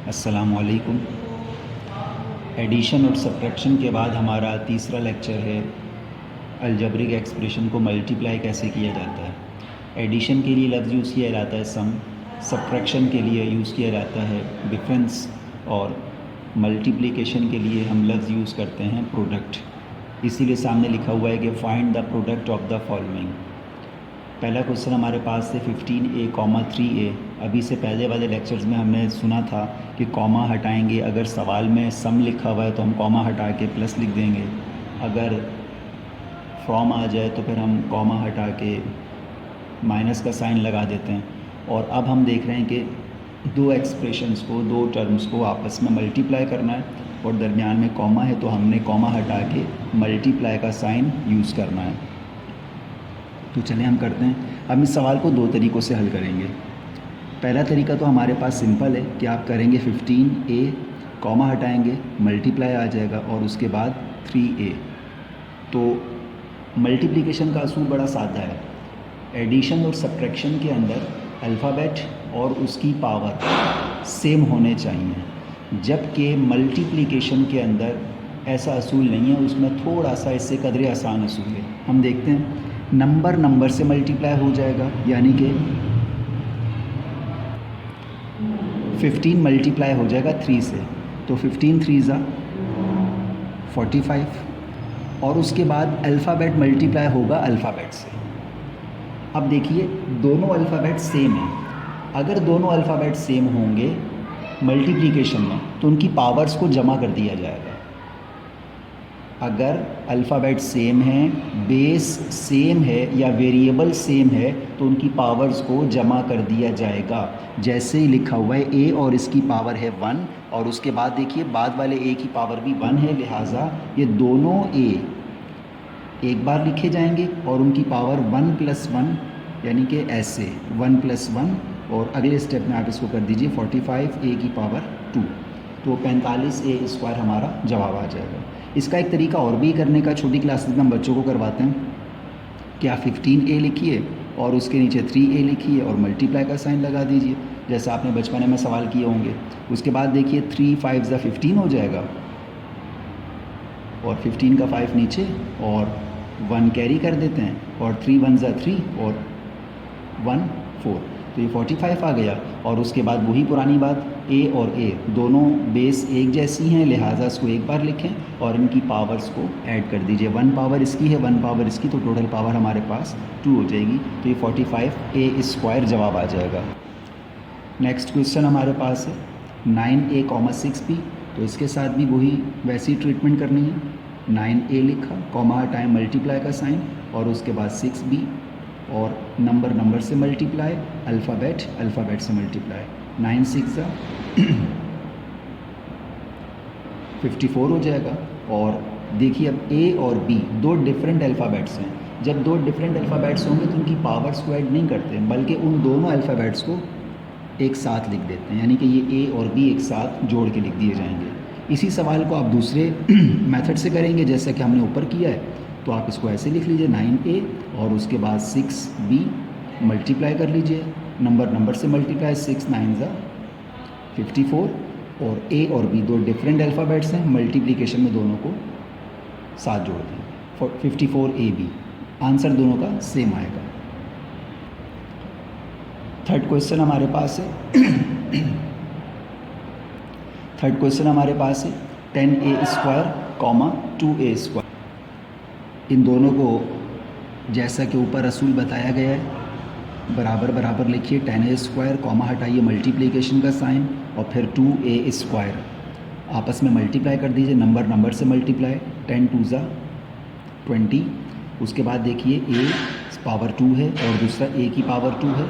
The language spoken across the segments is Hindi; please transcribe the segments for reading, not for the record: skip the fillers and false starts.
अस्सलामुअलैकुम। एडिशन और सब्ट्रैक्शन के बाद हमारा तीसरा लेक्चर है अलजेब्रिक एक्सप्रेशन को मल्टीप्लाई कैसे किया जाता है। एडिशन के लिए लफ्ज़ यूज़ किया जाता है सम, सब्ट्रैक्शन के लिए यूज़ किया जाता है डिफरेंस, और मल्टीप्लिकेशन के लिए हम लफ्ज़ यूज़ करते हैं प्रोडक्ट। इसीलिए सामने लिखा हुआ है कि find the product of the following. पहला क्वेश्चन हमारे पास है 15a, 3a। अभी से पहले वाले लेक्चर्स में हमने सुना था कि कॉमा हटाएंगे। अगर सवाल में सम लिखा हुआ है तो हम कॉमा हटा के प्लस लिख देंगे। अगर फ्रॉम आ जाए तो फिर हम कॉमा हटा के माइनस का साइन लगा देते हैं। और अब हम देख रहे हैं कि दो एक्सप्रेशंस को, दो टर्म्स को आपस में मल्टीप्लाई करना है और दरमियान में कॉमा है, तो हमने कॉमा हटा के मल्टीप्लाई का साइन यूज़ करना है। तो चलिए हम करते हैं। हम इस सवाल को दो तरीक़ों से हल करेंगे। पहला तरीका तो हमारे पास सिंपल है कि आप करेंगे 15a, कॉमा हटाएंगे, मल्टीप्लाई आ जाएगा और उसके बाद 3a। तो मल्टीप्लिकेशन का असूल बड़ा सादा है। एडिशन और सब्ट्रैक्शन के अंदर अल्फ़ाबेट और उसकी पावर सेम होने चाहिए, जबकि मल्टीप्लिकेशन के अंदर ऐसा असूल नहीं है, उसमें थोड़ा सा इससे कदरे आसान असूल है। हम देखते हैं। नंबर से मल्टीप्लाई हो जाएगा, यानी कि 15 मल्टीप्लाई हो जाएगा 3 से, तो 15 3 ज़ा 45। और उसके बाद अल्फ़ाबेट मल्टीप्लाई होगा अल्फ़ाबेट से। अब देखिए, दोनों अल्फ़ाबेट सेम हैं। अगर दोनों अल्फ़ाबेट सेम होंगे मल्टीप्लिकेशन में तो उनकी पावर्स को जमा कर दिया जाएगा। अगर अल्फ़ाबेट सेम है, बेस सेम है या वेरिएबल सेम है तो उनकी पावर्स को जमा कर दिया जाएगा। जैसे ही लिखा हुआ है a और इसकी पावर है 1, और उसके बाद देखिए बाद वाले a की पावर भी 1 है, लिहाजा ये दोनों a एक बार लिखे जाएंगे और उनकी पावर 1 + 1, यानी कि ऐसे 1 + 1, और अगले स्टेप में आप इसको कर दीजिए 45 a की पावर 2, तो 45a² हमारा जवाब आ जाएगा। इसका एक तरीका और भी करने का छोटी क्लासेस में हम बच्चों को करवाते हैं कि आप 15a लिखिए और उसके नीचे 3a लिखिए और मल्टीप्लाई का साइन लगा दीजिए, जैसा आपने बचपन में सवाल किए होंगे। उसके बाद देखिए 3 5 ज़ा 15 हो जाएगा, और 15 का 5 नीचे और 1 कैरी कर देते हैं, और 3 1 ज़ा 3 और 1 4, तो ये 45 आ गया। और उसके बाद वही पुरानी बात, a और a दोनों बेस एक जैसी हैं, लिहाजा इसको एक बार लिखें और इनकी पावर्स को ऐड कर दीजिए। 1 पावर इसकी है, 1 पावर इसकी, तो टोटल पावर हमारे पास 2 हो जाएगी। तो ये 45a² जवाब आ जाएगा। नेक्स्ट क्वेश्चन हमारे पास है 9a, 6b। तो इसके साथ भी वही वैसी ट्रीटमेंट करनी है। 9a लिखा, कॉमा हटाएं, मल्टीप्लाई का साइन, और उसके बाद 6b, और नंबर से मल्टीप्लाई, अल्फ़ाबेट से मल्टीप्लाई। 9 6 ज़ा 54 हो जाएगा। और देखिए अब a और b दो डिफरेंट अल्फ़ाबेट्स हैं। जब दो डिफरेंट अल्फ़ाबेट्स होंगे तो उनकी पावर्स को ऐड नहीं करते, बल्कि उन दोनों अल्फ़ाबेट्स को एक साथ लिख देते हैं, यानी कि ये a और b एक साथ जोड़ के लिख दिए जाएंगे। इसी सवाल को आप दूसरे मेथड से करेंगे जैसा कि हमने ऊपर किया है। तो आप इसको ऐसे लिख लीजिए 9a और उसके बाद 6b मल्टीप्लाई कर लीजिए, नंबर से मल्टीप्लाई, 6 9 ज़ा 54, और a और b दो डिफरेंट अल्फ़ाबेट्स हैं, मल्टीप्लिकेशन में दोनों को साथ जोड़ दें, 54ab। आंसर दोनों का सेम आएगा। थर्ड क्वेश्चन हमारे पास है थर्ड क्वेश्चन हमारे पास है 10a², 2a²। इन दोनों को जैसा कि ऊपर असूल बताया गया है बराबर लिखिए। 10a², कॉमा हटाइए, मल्टीप्लिकेशन का साइन, और फिर 2a² आपस में मल्टीप्लाई कर दीजिए, नंबर से मल्टीप्लाई, 10 2 ज़ा 20। उसके बाद देखिए a पावर 2 है और दूसरा a की पावर 2 है।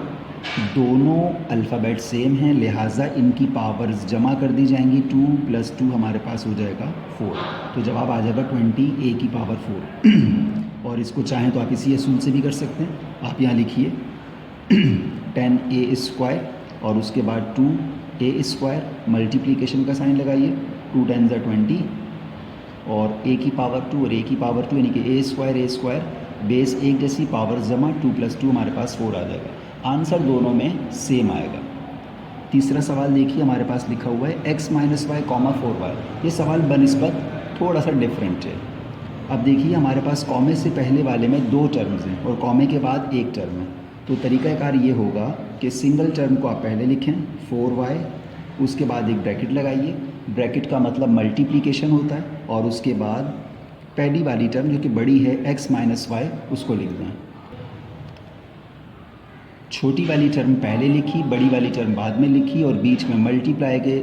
दोनों अल्फ़ाबेट सेम हैं, लिहाजा इनकी पावर्स जमा कर दी जाएंगी। 2 + 2 हमारे पास हो जाएगा 4, तो जवाब आ जाएगा 20 a की पावर 4। और इसको चाहें तो आप इसी असूल से भी कर सकते हैं। आप यहाँ लिखिए 10a² और उसके बाद 2a², मल्टीप्लिकेशन का साइन लगाइए, 2 10 ज़ा 20, और a की पावर 2 और a की पावर 2, यानी कि a² बेस एक जैसी, पावर जमा, 2 + 2 हमारे पास 4 आ जाएगा। आंसर दोनों में सेम आएगा। तीसरा सवाल देखिए हमारे पास लिखा हुआ है x minus Y comma 4y। ये सवाल बनस्बत थोड़ा सा डिफरेंट है। अब देखिए हमारे पास कॉमे से पहले वाले में 2 टर्म्स हैं और कॉमे के बाद 1 टर्म है। तो तरीक़ाकार ये होगा कि सिंगल टर्म को आप पहले लिखें 4y, उसके बाद एक ब्रैकेट लगाइए। ब्रैकेट का मतलब मल्टीप्लिकेशन होता है, और उसके बाद पहली वाली टर्म जो कि बड़ी है x माइनस वाई उसको लिख दें। छोटी वाली टर्म पहले लिखी, बड़ी वाली टर्म बाद में लिखी, और बीच में मल्टीप्लाई के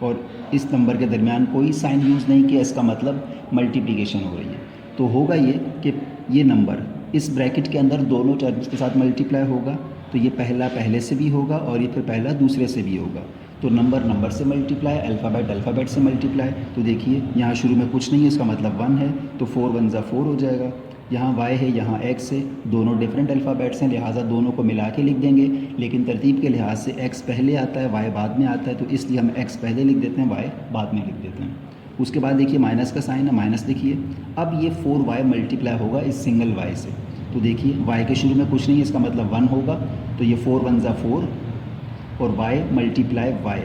और इस नंबर के दरमियान कोई साइन यूज़ नहीं किया। इसका मतलब मल्टीप्लिकेशन हो रही है। तो होगा ये कि ये नंबर इस ब्रैकेट के अंदर दोनों टर्म्स के साथ मल्टीप्लाई होगा, तो ये पहला पहले से भी होगा और ये फिर पहला दूसरे से भी होगा। तो नंबर नंबर से मल्टीप्लाई, अल्फ़ाबेट अल्फ़ाबेट से मल्टीप्लाई। तो देखिए यहाँ शुरू में कुछ नहीं है, इसका मतलब 1 है, तो 4 1 ज़ा 4 हो जाएगा। यहाँ y है, यहाँ x है, दोनों डिफरेंट अल्फ़ाबेट्स हैं, लिहाजा दोनों को मिला के लिख देंगे। लेकिन तरतीब के लिहाज से x पहले आता है, y बाद में आता है, तो इसलिए हम x पहले लिख देते हैं, y बाद में लिख देते हैं। उसके बाद देखिए माइनस का साइन है, माइनस लिखिए। अब ये 4y मल्टीप्लाई होगा इस सिंगल y से। तो देखिए y के शुरू में कुछ नहीं है, इसका मतलब 1 होगा, तो ये 4 1 ज़ा 4 और y मल्टीप्लाई y।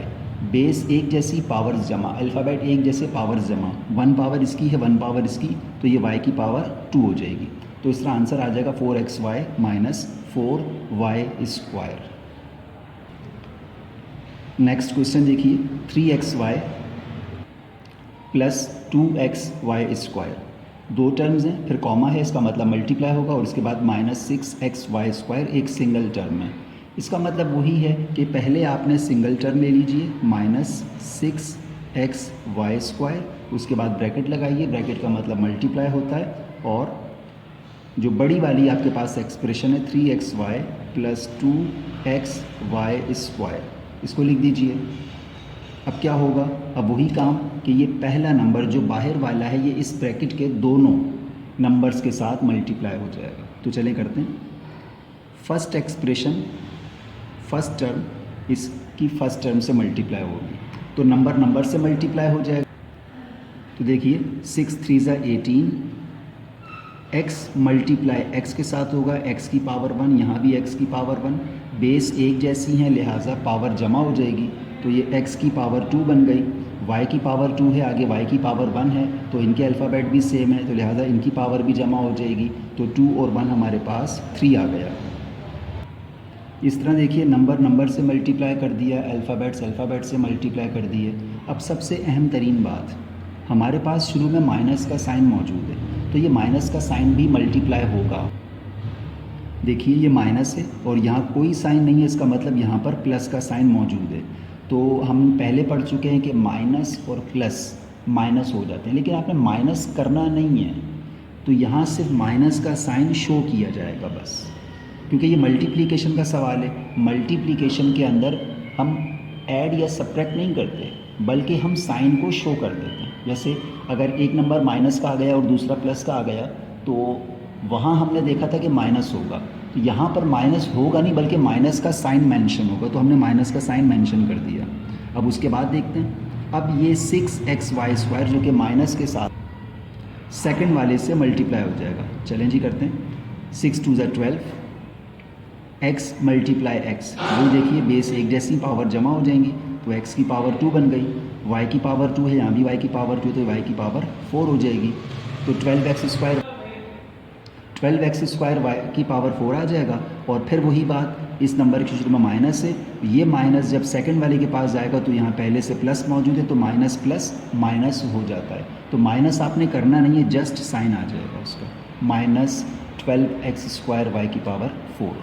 बेस एक जैसी, पावर्स जमा, अल्फ़ाबेट एक जैसे, पावर्स जमा। 1 पावर इसकी है, 1 पावर इसकी, तो ये y की पावर 2 हो जाएगी। तो इसका आंसर आ जाएगा 4xy minus 4y square. Next question देखिए 3xy plus 2xy square. 2 terms हैं, फिर कॉमा है, इसका मतलब मल्टीप्लाई होगा, और इसके बाद माइनस 6xy स्क्वायर एक सिंगल टर्म है। इसका मतलब वही है कि पहले आपने सिंगल टर्म ले लीजिए माइनस 6xy स्क्वायर, उसके बाद ब्रैकेट लगाइए, ब्रैकेट का मतलब मल्टीप्लाई होता है, और जो बड़ी वाली आपके पास एक्सप्रेशन है 3xy प्लस 2xy स्क्वायर, इसको लिख दीजिए। अब क्या होगा, अब वही काम कि ये पहला नंबर जो बाहर वाला है ये इस ब्रैकेट के दोनों नंबर्स के साथ मल्टीप्लाई हो जाएगा। तो चलें करते हैं। फर्स्ट एक्सप्रेशन, फर्स्ट टर्म इसकी फर्स्ट टर्म से मल्टीप्लाई होगी, तो नंबर नंबर से मल्टीप्लाई हो जाएगा। तो देखिए 6 3 ज़ा 18, x मल्टीप्लाई x के साथ होगा, x की पावर 1, यहाँ भी x की पावर 1, बेस एक जैसी हैं लिहाजा पावर जमा हो जाएगी, तो ये x की पावर 2 बन गई। y की पावर 2 है, आगे y की पावर 1 है, तो इनके अल्फ़ाबेट भी सेम है, तो लिहाजा इनकी पावर भी जमा हो जाएगी, तो 2 और 1 हमारे पास 3 आ गया। इस तरह देखिए नंबर नंबर से मल्टीप्लाई कर दिया, अल्फ़ाबेट्स अल्फ़ाबेट से मल्टीप्लाई कर दिए। अब सबसे अहम तरीन बात, हमारे पास शुरू में माइनस का साइन मौजूद है, तो ये माइनस का साइन भी मल्टीप्लाई होगा। देखिए ये माइनस है और यहाँ कोई साइन नहीं है, इसका मतलब यहाँ पर प्लस का साइन मौजूद है। तो हम पहले पढ़ चुके हैं कि माइनस और प्लस माइनस हो जाते हैं, लेकिन आपने माइनस करना नहीं है, तो यहाँ सिर्फ माइनस का साइन शो किया जाएगा बस, क्योंकि ये मल्टीप्लिकेशन का सवाल है। मल्टीप्लिकेशन के अंदर हम ऐड या सब्ट्रैक्ट नहीं करते, बल्कि हम साइन को शो कर देते हैं। जैसे अगर एक नंबर माइनस का आ गया और दूसरा प्लस का आ गया, तो वहाँ हमने देखा था कि माइनस होगा, तो यहाँ पर माइनस होगा नहीं बल्कि माइनस का साइन मेंशन होगा, तो हमने माइनस का साइन मेंशन कर दिया। अब उसके बाद देखते हैं, अब ये 6xy स्क्वायर जो कि माइनस के साथ सेकंड वाले से मल्टीप्लाई हो जाएगा। चलें जी करते हैं। 6 2 ज़ा 12, x मल्टीप्लाई x, वो देखिए बेस एक जैसी, पावर जमा हो जाएंगी, तो x की पावर 2 बन गई, y की पावर 2 है, यहाँ भी y की पावर 2, तो y की पावर 4 हो जाएगी। तो 12x स्क्वायर y की पावर 4 आ जाएगा। और फिर वही बात, इस नंबर के शुरू में माइनस है, ये माइनस जब सेकंड वाले के पास जाएगा तो यहाँ पहले से प्लस मौजूद है, तो माइनस प्लस माइनस हो जाता है। तो माइनस आपने करना नहीं है, जस्ट साइन आ जाएगा उसका, माइनस 12x स्क्वायर y की पावर 4।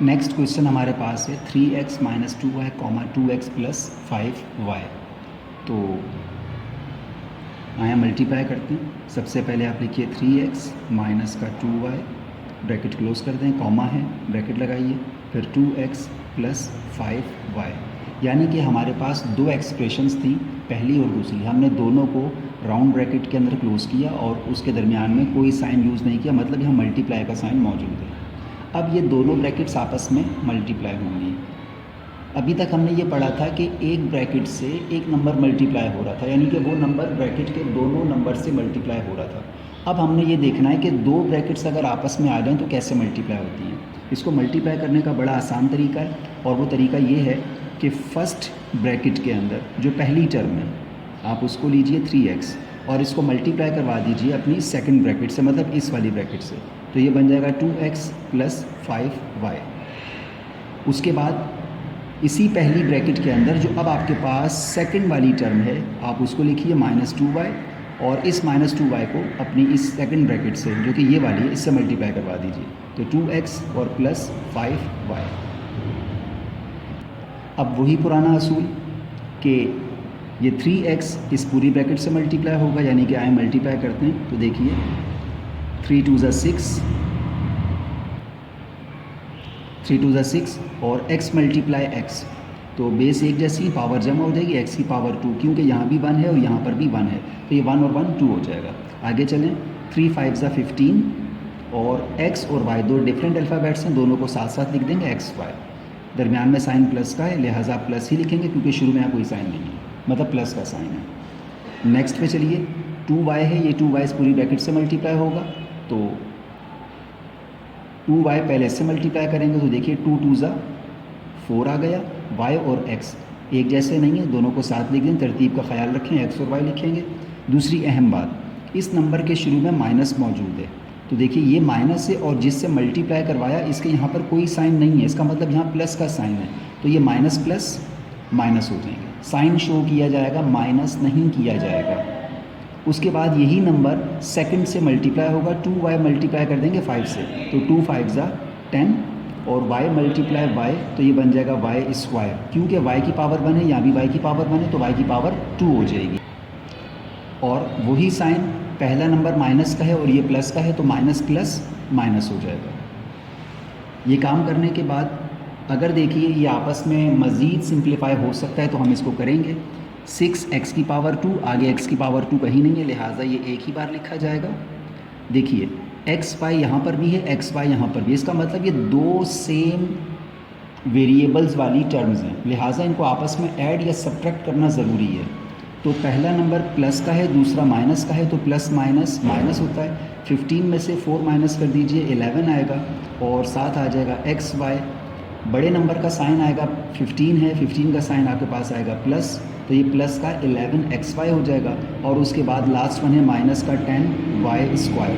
नेक्स्ट क्वेश्चन हमारे पास है 3x minus 2y comma 2x plus 5y। तो आया मल्टीप्लाई करते हैं। सबसे पहले आप लिखिए 3x माइनस का 2y, ब्रैकेट क्लोज कर दें, कॉमा है, ब्रैकेट लगाइए, फिर 2x प्लस 5y। यानी कि हमारे पास 2 एक्सप्रेशंस थी, पहली और दूसरी, हमने दोनों को राउंड ब्रैकेट के अंदर क्लोज किया और उसके दरमियान में कोई साइन यूज़ नहीं किया, मतलब यहाँ मल्टीप्लाई का साइन मौजूद है। अब ये दोनों ब्रैकेट्स आपस में मल्टीप्लाई होंगी। अभी तक हमने ये पढ़ा था कि एक ब्रैकेट से एक नंबर मल्टीप्लाई हो रहा था, यानी कि वो नंबर ब्रैकेट के दोनों नंबर से मल्टीप्लाई हो रहा था। अब हमने ये देखना है कि दो ब्रैकेट्स अगर आपस में आ जाएं तो कैसे मल्टीप्लाई होती हैं। इसको मल्टीप्लाई करने का बड़ा आसान तरीका है, और वो तरीका ये है कि फ़र्स्ट ब्रैकेट के अंदर जो पहली टर्म है आप उसको लीजिए 3x और इसको मल्टीप्लाई करवा दीजिए अपनी सेकंड ब्रैकेट से, मतलब इस वाली ब्रैकेट से, तो ये बन जाएगा 2x + 5y। उसके बाद इसी पहली ब्रैकेट के अंदर जो अब आपके पास सेकंड वाली टर्म है आप उसको लिखिए -2y, और इस -2y को अपनी इस सेकंड ब्रैकेट से जो कि ये वाली है इससे मल्टीप्लाई करवा दीजिए, तो 2x और +5y। अब वही पुराना असूल कि ये 3x इस पूरी ब्रैकेट से मल्टीप्लाई होगा, यानी कि आए मल्टीप्लाई करते हैं तो देखिए 3 2 = 6, 3 2 = 6 और x × x, तो बेस एक जैसी पावर जमा हो जाएगी, x की पावर 2, क्योंकि यहाँ भी 1 है और यहाँ पर भी 1 है, तो ये 1 और 1 2 हो जाएगा। आगे चलें, 3 5 = 15 और x और y दो डिफरेंट अल्फ़ाबेट्स हैं, दोनों को साथ साथ लिख देंगे x y, दरमियान में साइन प्लस का है लिहाजा प्लस ही लिखेंगे क्योंकि शुरू में यहाँ कोई साइन नहीं है, मतलब प्लस का साइन है। नेक्स्ट पे चलिए, 2y है, ये 2y इस पूरी ब्रैकेट से मल्टीप्लाई होगा, तो 2y पहले इससे मल्टीप्लाई करेंगे तो देखिए 2 2 = 4 आ गया। y और x एक जैसे नहीं है, दोनों को साथ लिख दें, तरतीब का ख्याल रखें, x और y लिखेंगे। दूसरी अहम बात, इस नंबर के शुरू में माइनस मौजूद है, तो देखिए ये माइनस है और जिससे मल्टीप्लाई करवाया इसके यहाँ पर कोई साइन नहीं है, इसका मतलब यहाँ प्लस का साइन है, तो ये माइनस प्लस माइनस हो जाएंगे, साइन शो किया जाएगा, माइनस नहीं किया जाएगा। उसके बाद यही नंबर सेकंड से मल्टीप्लाई होगा, 2y मल्टीप्लाई कर देंगे 5 से, तो 2 5 = 10 और y × y, तो ये बन जाएगा y², क्योंकि y की पावर 1 है, यहाँ भी y की पावर 1 है, तो y की पावर 2 हो जाएगी। और वही साइन, पहला नंबर माइनस का है और ये प्लस का है, तो माइनस प्लस माइनस हो जाएगा। ये काम करने के बाद अगर देखिए ये आपस में मज़ीद सिंप्लीफाई हो सकता है तो हम इसको करेंगे। 6x की पावर 2, आगे x की पावर 2 कहीं नहीं है, लिहाजा ये एक ही बार लिखा जाएगा। देखिए xy यहाँ पर भी है, xy यहाँ पर भी, इसका मतलब ये दो सेम वेरिएबल्स वाली टर्म्स हैं, लिहाजा इनको आपस में ऐड या सब्ट्रैक्ट करना ज़रूरी है। तो पहला नंबर प्लस का है, दूसरा माइनस का है, तो प्लस माइनस माइनस होता है। 15 में से 4 माइनस कर दीजिए, 11 आएगा और साथ आ जाएगा xy, बड़े नंबर का साइन आएगा, 15 है, 15 का साइन आपके पास आएगा प्लस, तो ये प्लस का 11xy हो जाएगा, और उसके बाद लास्ट वन है माइनस का 10y²।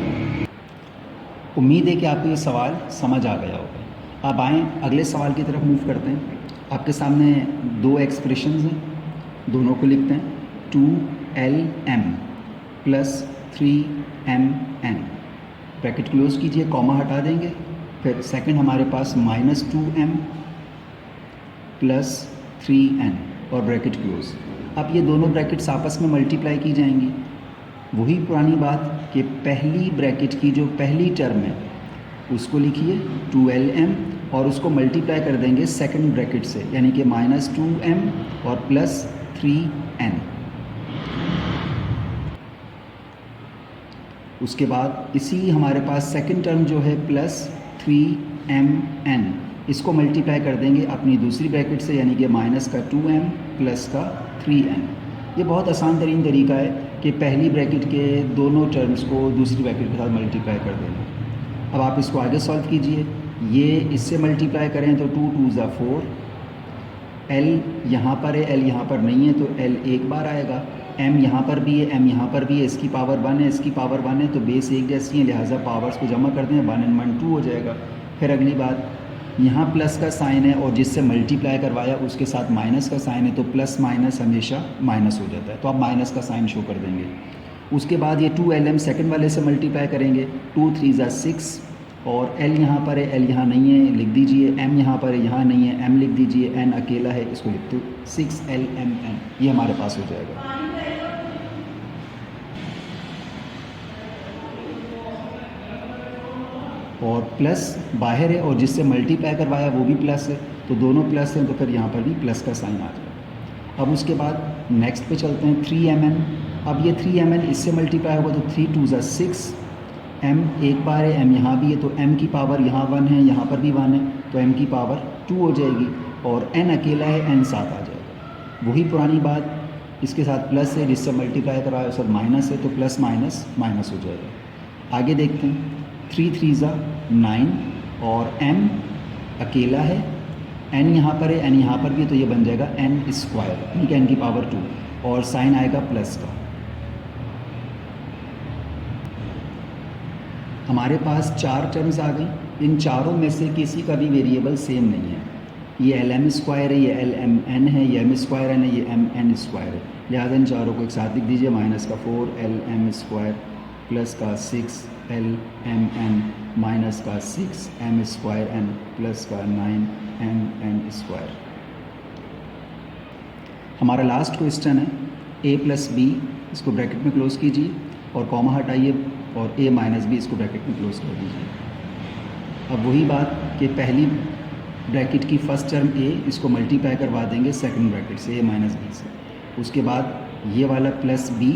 उम्मीद है कि आपको ये सवाल समझ आ गया होगा। अब आएँ अगले सवाल की तरफ मूव करते हैं। आपके सामने दो एक्सप्रेशंस हैं, दोनों को लिखते हैं। 2lm + 3mn, ब्रैकेट क्लोज कीजिए, कॉमा हटा देंगे, फिर सेकंड हमारे पास -2m + 3n और ब्रैकेट क्लोज। अब ये दोनों ब्रैकेट्स आपस में मल्टीप्लाई की जाएंगी। वही पुरानी बात कि पहली ब्रैकेट की जो पहली टर्म है उसको लिखिए 2lm और उसको मल्टीप्लाई कर देंगे सेकंड ब्रैकेट से, यानी कि -2m और +3n। उसके बाद इसी हमारे पास सेकंड टर्म जो है +3mn, इसको मल्टीप्लाई कर देंगे अपनी दूसरी ब्रैकेट से, यानी कि -2m + 3n। ये बहुत आसान तरीन तरीका है कि पहली ब्रैकेट के दोनों टर्म्स को दूसरी ब्रैकेट के साथ मल्टीप्लाई कर देना। अब आप इसको आगे सॉल्व कीजिए, ये इससे मल्टीप्लाई करें तो 2 2 = 4, l यहाँ पर है, l यहाँ पर नहीं है, तो l एक बार आएगा, m यहाँ पर भी है, m यहाँ पर भी है, इसकी पावर 1 है, इसकी पावर 1 है, तो बेस एक जैसी है, लिहाजा पावर्स को जमा कर दें, 1 and 1 2 हो जाएगा। फिर अगली बात, यहाँ प्लस का साइन है और जिससे मल्टीप्लाई करवाया उसके साथ माइनस का साइन है, तो प्लस माइनस हमेशा माइनस हो जाता है, तो आप माइनस का साइन शो कर देंगे। उसके बाद ये 2lm सेकंड वाले से मल्टीप्लाई करेंगे, 2 3 = 6 और l यहाँ पर है, l यहाँ नहीं है, लिख दीजिए, m यहाँ पर है, यहाँ नहीं है, m लिख दीजिए, n अकेला है, इसको लिख दो 6lmn, ये हमारे पास हो जाएगा। और प्लस बाहर है और जिससे मल्टीप्लाई करवाया वो भी प्लस है, तो दोनों प्लस हैं, तो फिर यहाँ पर भी प्लस का साइन आ जाएगा। अब उसके बाद नेक्स्ट पे चलते हैं 3mn। अब ये 3mn इससे मल्टीप्लाई होगा, तो 3 2 = 6, m एक बार है, m यहाँ भी है, तो m की पावर यहाँ 1 है, यहाँ पर भी 1 है, तो m की पावर 2 हो जाएगी, और n अकेला है, n साथ आ जाएगा। वही पुरानी बात, इसके साथ प्लस है, जिससे मल्टीप्लाई करवाया उस माइनस है, तो प्लस माइनस माइनस हो जाएगा। आगे देखते हैं, 3 3 ज़ा 9 और m अकेला है, n यहाँ पर है, n यहाँ पर भी है, तो ये बन जाएगा n स्क्वायर, यानी कि n की पावर 2, और साइन आएगा प्लस का। हमारे पास 4 टर्म्स आ गई। इन चारों में से किसी का भी वेरिएबल सेम नहीं है। ये एल एम स्क्वायर है, ये एल एम एन है, ये एम स्क्वायर एन है, ये एम एन स्क्वायर है। लिहाजा इन चारों को एक साथ लिख दीजिए, माइनस का 4 एल एम स्क्वायर प्लस का 6 एल एम एन माइनस का 6 एम स्क्वायर एन प्लस का 9 एम एन स्क्वायर। हमारा लास्ट क्वेश्चन है a प्लस बी, इसको ब्रैकेट में क्लोज कीजिए और कॉमा हटाइए, और a माइनस बी इसको ब्रैकेट में क्लोज कर दीजिए। अब वही बात कि पहली ब्रैकेट की फर्स्ट टर्म a, इसको मल्टीप्लाई करवा देंगे सेकंड ब्रैकेट से a माइनस बी से। उसके बाद ये वाला प्लस b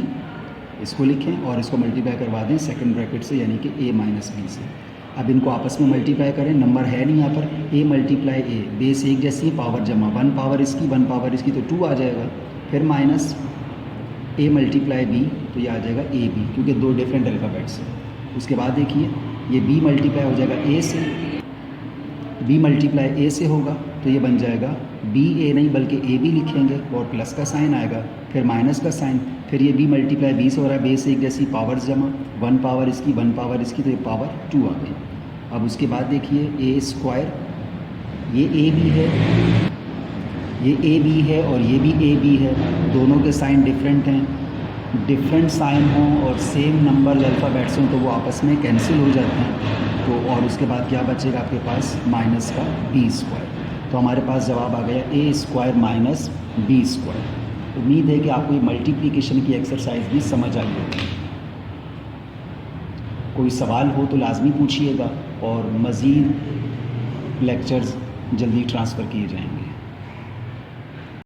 इसको लिखें और इसको मल्टीप्लाई करवा दें सेकंड ब्रैकेट से, यानी कि a माइनस बी से। अब इनको आपस में मल्टीप्लाई करें, नंबर है नहीं यहाँ पर, a मल्टीप्लाई a, बेस एक जैसी पावर जमा, 1 पावर इसकी 1 पावर इसकी, तो 2 आ जाएगा, फिर माइनस a मल्टीप्लाई b, तो ये आ जाएगा ए बी, क्योंकि 2 डिफरेंट अल्फ़ाबेट्स हैं। उसके बाद देखिए ये b मल्टीप्लाई हो जाएगा a से, b मल्टीप्लाई a से होगा, तो ये बन जाएगा b a नहीं बल्कि a b लिखेंगे और प्लस का साइन आएगा, फिर माइनस का साइन, फिर ये b मल्टीप्लाई b से हो रहा है, बेस एक जैसी पावर्स जमा, 1 पावर इसकी 1 पावर इसकी, तो ये पावर 2 आ गई। अब उसके बाद देखिए a स्क्वायर, ये a b है, ये ए बी है और ये भी ए बी है, दोनों के साइन डिफरेंट हैं। डिफरेंट साइन हों और सेम नंबर अल्फ़ाबेट्स हों तो वो आपस में कैंसिल हो जाते हैं। तो और उसके बाद क्या बचेगा आपके पास, माइनस का बी स्क्वायर। तो हमारे पास जवाब आ गया ए स्क्वायर माइनस बी स्क्वायर। उम्मीद है कि आपको ये मल्टीप्लिकेशन की एक्सरसाइज भी समझ आई होगी। कोई सवाल हो तो लाजमी पूछिएगा और मज़ीद लेक्चर्स जल्दी ट्रांसफ़र किए जाएंगे।